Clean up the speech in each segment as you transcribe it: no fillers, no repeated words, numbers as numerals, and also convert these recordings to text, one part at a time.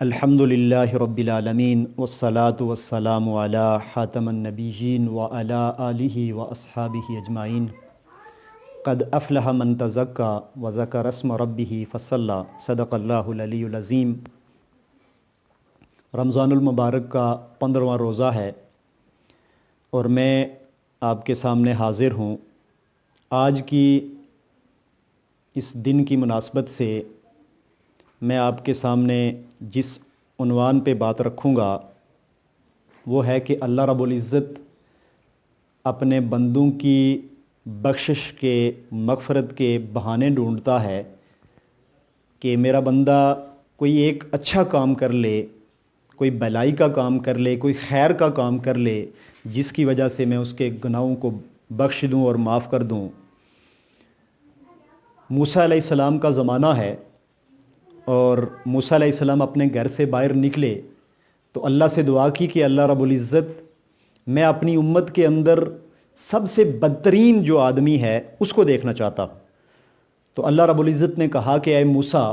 الحمد للہ رب العالمین والصلاة والسلام علی خاتم النبیین وعلی آلہ واصحابہ اجمعین قد افلح من تزکا وذکر اسم ربہ فصلی صدق اللہ العلی العظیم۔ رمضان المبارک کا 15واں روزہ ہے اور میں آپ کے سامنے حاضر ہوں۔ آج کی اس دن کی مناسبت سے میں آپ کے سامنے جس عنوان پہ بات رکھوں گا وہ ہے کہ اللہ رب العزت اپنے بندوں کی بخشش کے مغفرت کے بہانے ڈھونڈتا ہے کہ میرا بندہ کوئی ایک اچھا کام کر لے، کوئی بھلائی کا کام کر لے، کوئی خیر کا کام کر لے جس کی وجہ سے میں اس کے گناہوں کو بخش دوں اور معاف کر دوں۔ موسیٰ علیہ السلام کا زمانہ ہے اور موسیٰ علیہ السلام اپنے گھر سے باہر نکلے تو اللہ سے دعا کی کہ اللہ رب العزت میں اپنی امت کے اندر سب سے بدترین جو آدمی ہے اس کو دیکھنا چاہتا ہوں۔ تو اللہ رب العزت نے کہا کہ اے موسیٰ،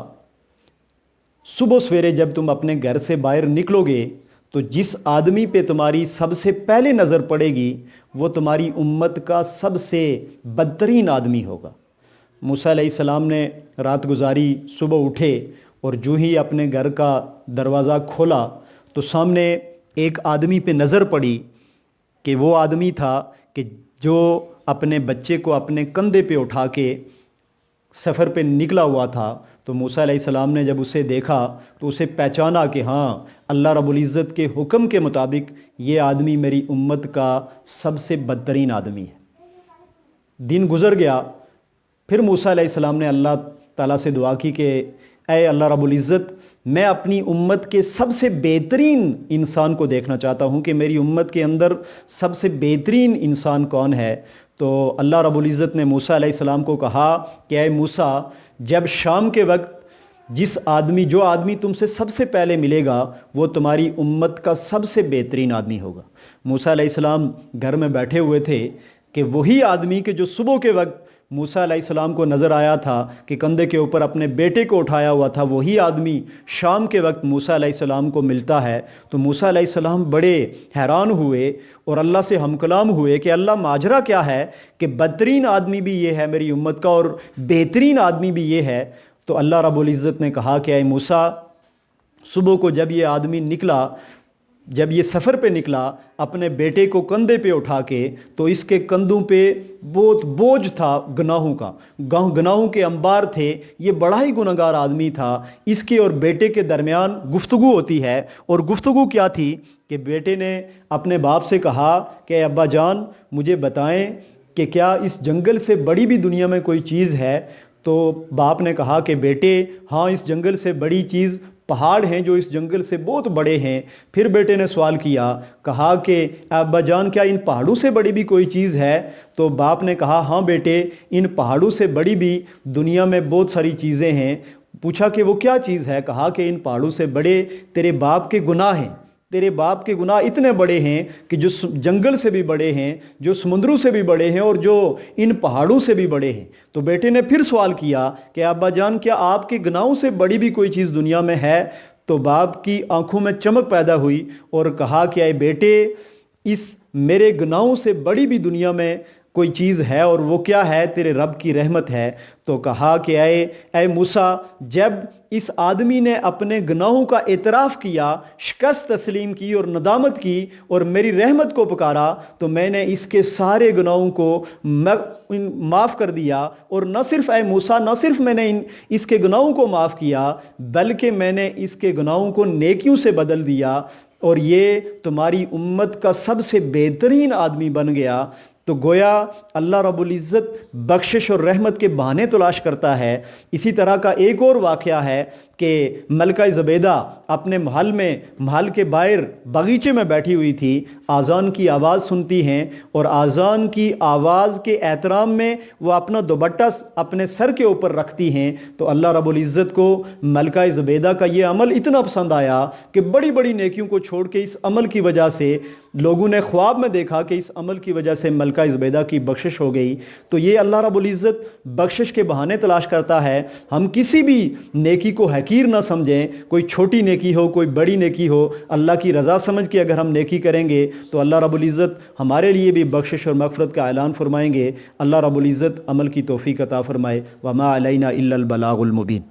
صبح سویرے جب تم اپنے گھر سے باہر نکلو گے تو جس آدمی پہ تمہاری سب سے پہلے نظر پڑے گی وہ تمہاری امت کا سب سے بدترین آدمی ہوگا۔ موسیٰ علیہ السلام نے رات گزاری، صبح اٹھے اور جو ہی اپنے گھر کا دروازہ کھولا تو سامنے ایک آدمی پہ نظر پڑی کہ وہ آدمی تھا کہ جو اپنے بچے کو اپنے کندھے پہ اٹھا کے سفر پہ نکلا ہوا تھا۔ تو موسیٰ علیہ السلام نے جب اسے دیکھا تو اسے پہچانا کہ ہاں، اللہ رب العزت کے حکم کے مطابق یہ آدمی میری امت کا سب سے بدترین آدمی ہے۔ دن گزر گیا، پھر موسیٰ علیہ السلام نے اللہ تعالیٰ سے دعا کی کہ اے اللہ رب العزت، میں اپنی امت کے سب سے بہترین انسان کو دیکھنا چاہتا ہوں کہ میری امت کے اندر سب سے بہترین انسان کون ہے۔ تو اللہ رب العزت نے موسیٰ علیہ السلام کو کہا کہ اے موسیٰ، جب شام کے وقت جو آدمی تم سے سب سے پہلے ملے گا وہ تمہاری امت کا سب سے بہترین آدمی ہوگا۔ موسیٰ علیہ السلام گھر میں بیٹھے ہوئے تھے کہ وہی آدمی کہ جو صبح کے وقت موسیٰ علیہ السلام کو نظر آیا تھا کہ کندھے کے اوپر اپنے بیٹے کو اٹھایا ہوا تھا، وہی آدمی شام کے وقت موسیٰ علیہ السلام کو ملتا ہے۔ تو موسیٰ علیہ السلام بڑے حیران ہوئے اور اللہ سے ہم کلام ہوئے کہ اللہ، ماجرا کیا ہے کہ بدترین آدمی بھی یہ ہے میری امت کا اور بہترین آدمی بھی یہ ہے۔ تو اللہ رب العزت نے کہا کہ اے موسیٰ، صبح کو جب یہ آدمی نکلا، جب یہ سفر پہ نکلا اپنے بیٹے کو کندھے پہ اٹھا کے، تو اس کے کندھوں پہ بہت بوجھ تھا گناہوں کا، گناہوں کے انبار تھے۔ یہ بڑا ہی گنہگار آدمی تھا۔ اس کے اور بیٹے کے درمیان گفتگو ہوتی ہے، اور گفتگو کیا تھی کہ بیٹے نے اپنے باپ سے کہا کہ اے ابا جان، مجھے بتائیں کہ کیا اس جنگل سے بڑی بھی دنیا میں کوئی چیز ہے؟ تو باپ نے کہا کہ بیٹے، ہاں، اس جنگل سے بڑی چیز پہاڑ ہیں جو اس جنگل سے بہت بڑے ہیں۔ پھر بیٹے نے سوال کیا، کہا کہ ابا جان، کیا ان پہاڑوں سے بڑی بھی کوئی چیز ہے؟ تو باپ نے کہا ہاں بیٹے، ان پہاڑوں سے بڑی بھی دنیا میں بہت ساری چیزیں ہیں۔ پوچھا کہ وہ کیا چیز ہے؟ کہا کہ ان پہاڑوں سے بڑے تیرے باپ کے گناہ ہیں۔ تیرے باپ کے گناہ اتنے بڑے ہیں کہ جو جنگل سے بھی بڑے ہیں، جو سمندروں سے بھی بڑے ہیں، اور جو ان پہاڑوں سے بھی بڑے ہیں۔ تو بیٹے نے پھر سوال کیا کہ ابا جان، کیا آپ کے گناہوں سے بڑی بھی کوئی چیز دنیا میں ہے؟ تو باپ کی آنکھوں میں چمک پیدا ہوئی اور کہا کہ اے بیٹے، اس میرے گناہوں سے بڑی بھی دنیا میں کوئی چیز ہے، اور وہ کیا ہے؟ تیرے رب کی رحمت ہے۔ تو کہا کہ اے موسیٰ، جب اس آدمی نے اپنے گناہوں کا اعتراف کیا، شکست تسلیم کی اور ندامت کی اور میری رحمت کو پکارا، تو میں نے اس کے سارے گناہوں کو معاف کر دیا۔ اور نہ صرف اے موسیٰ، نہ صرف میں نے اس کے گناہوں کو معاف کیا، بلکہ میں نے اس کے گناہوں کو نیکیوں سے بدل دیا، اور یہ تمہاری امت کا سب سے بہترین آدمی بن گیا۔ تو گویا اللہ رب العزت بخشش اور رحمت کے بہانے تلاش کرتا ہے۔ اسی طرح کا ایک اور واقعہ ہے کہ ملکہ زبیدہ اپنے محل کے باہر باغیچے میں بیٹھی ہوئی تھی، آذان کی آواز سنتی ہیں، اور آذان کی آواز کے احترام میں وہ اپنا دوپٹہ اپنے سر کے اوپر رکھتی ہیں۔ تو اللہ رب العزت کو ملکہ زبیدہ کا یہ عمل اتنا پسند آیا کہ بڑی بڑی نیکیوں کو چھوڑ کے اس عمل کی وجہ سے لوگوں نے خواب میں دیکھا کہ اس عمل کی وجہ سے ملکہ زبیدہ کی بخشش ہو گئی۔ تو یہ اللہ رب العزت بخشش کے بہانے تلاش کرتا ہے۔ ہم کسی بھی نیکی کو حقیر نہ سمجھیں، کوئی چھوٹی نیکی ہو کوئی بڑی نیکی ہو، اللہ کی رضا سمجھ کے اگر ہم نیکی کریں گے تو اللہ رب العزت ہمارے لیے بھی بخشش اور مغفرت کا اعلان فرمائیں گے۔ اللہ رب العزت عمل کی توفیق عطا فرمائے۔ وما علینا الا البلاغ المبین۔